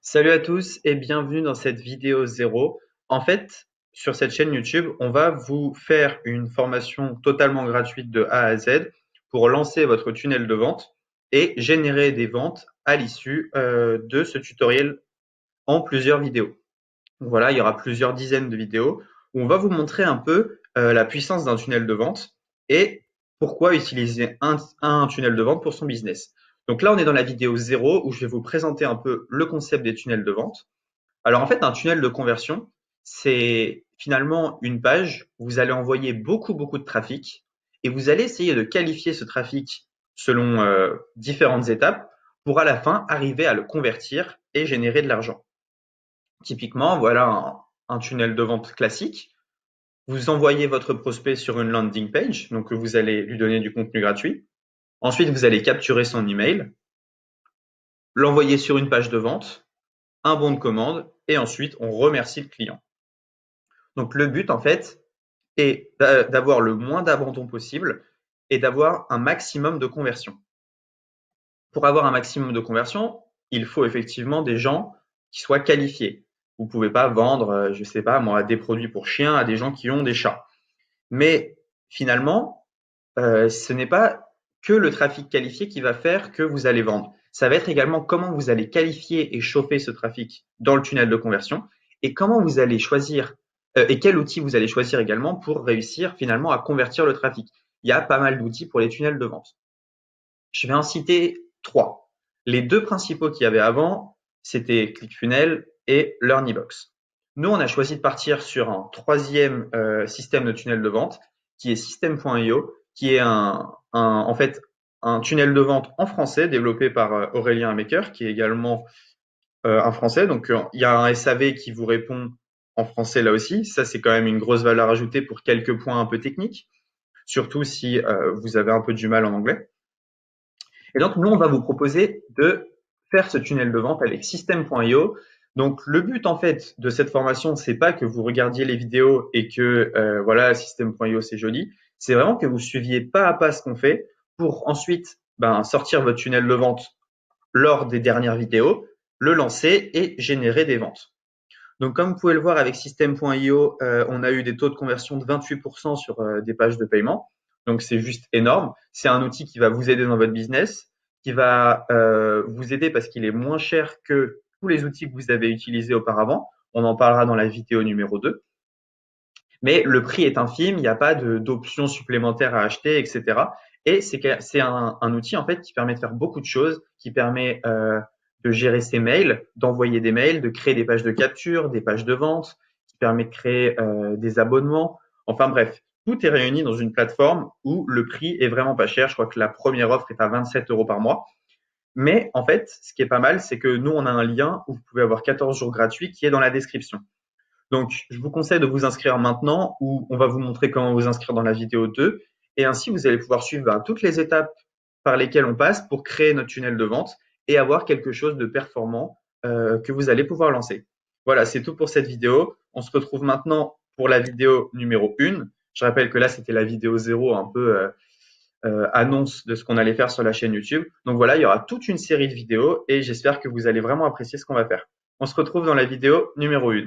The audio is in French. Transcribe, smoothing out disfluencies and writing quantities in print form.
Salut à tous et bienvenue dans cette vidéo zéro. En fait, sur cette chaîne YouTube, on va vous faire une formation totalement gratuite de A à Z pour lancer votre tunnel de vente et générer des ventes à l'issue de ce tutoriel en plusieurs vidéos. Donc voilà, il y aura plusieurs dizaines de vidéos où on va vous montrer un peu la puissance d'un tunnel de vente et pourquoi utiliser un tunnel de vente pour son business. Donc là, on est dans la vidéo zéro où je vais vous présenter un peu le concept des tunnels de vente. Alors en fait, un tunnel de conversion, c'est finalement une page où vous allez envoyer beaucoup de trafic et vous allez essayer de qualifier ce trafic selon différentes étapes pour à la fin arriver à le convertir et générer de l'argent. Typiquement, voilà un tunnel de vente classique. Vous envoyez votre prospect sur une landing page, donc vous allez lui donner du contenu gratuit. Ensuite, vous allez capturer son email, l'envoyer sur une page de vente, un bon de commande, et ensuite on remercie le client. Donc le but en fait est d'avoir le moins d'abandon possible et d'avoir un maximum de conversion. Pour avoir un maximum de conversion, il faut effectivement des gens qui soient qualifiés. Vous ne pouvez pas vendre, je ne sais pas moi, des produits pour chiens à des gens qui ont des chats. Mais finalement, ce n'est pas que le trafic qualifié qui va faire que vous allez vendre. Ça va être également comment vous allez qualifier et chauffer ce trafic dans le tunnel de conversion et comment vous allez choisir et quel outil vous allez choisir également pour réussir finalement à convertir le trafic. Il y a pas mal d'outils pour les tunnels de vente. Je vais en citer trois. Les deux principaux qu'il y avait avant, c'était ClickFunnels et LearnyBox. Nous, on a choisi de partir sur un troisième système de tunnel de vente qui est System.io, qui est en fait un tunnel de vente en français développé par Aurélien Maker, qui est également un français. Donc, il y a un SAV qui vous répond en français là aussi. Ça, c'est quand même une grosse valeur ajoutée pour quelques points un peu techniques, surtout si vous avez un peu du mal en anglais. Et donc, nous, on va vous proposer de faire ce tunnel de vente avec System.io. Donc, le but, en fait, de cette formation, c'est pas que vous regardiez les vidéos et que, voilà, System.io, c'est joli. C'est vraiment que vous suiviez pas à pas ce qu'on fait pour ensuite, sortir votre tunnel de vente lors des dernières vidéos, le lancer et générer des ventes. Donc, comme vous pouvez le voir avec System.io, on a eu des taux de conversion de 28% sur des pages de paiement. Donc, c'est juste énorme. C'est un outil qui va vous aider dans votre business, qui va vous aider parce qu'il est moins cher que tous les outils que vous avez utilisés auparavant. On en parlera dans la vidéo numéro 2. Mais le prix est infime, il n'y a pas d'options supplémentaires à acheter, etc. Et c'est un outil en fait qui permet de faire beaucoup de choses, qui permet de gérer ses mails, d'envoyer des mails, de créer des pages de capture, des pages de vente, qui permet de créer des abonnements. Enfin bref, tout est réuni dans une plateforme où le prix est vraiment pas cher. Je crois que la première offre est à 27 € par mois. Mais en fait, ce qui est pas mal, c'est que nous, on a un lien où vous pouvez avoir 14 jours gratuits qui est dans la description. Donc, je vous conseille de vous inscrire maintenant où on va vous montrer comment vous inscrire dans la vidéo 2. Et ainsi, vous allez pouvoir suivre toutes les étapes par lesquelles on passe pour créer notre tunnel de vente et avoir quelque chose de performant que vous allez pouvoir lancer. Voilà, c'est tout pour cette vidéo. On se retrouve maintenant pour la vidéo numéro 1. Je rappelle que là, c'était la vidéo 0, un peu annonce de ce qu'on allait faire sur la chaîne YouTube. Donc voilà, il y aura toute une série de vidéos et j'espère que vous allez vraiment apprécier ce qu'on va faire. On se retrouve dans la vidéo numéro 1.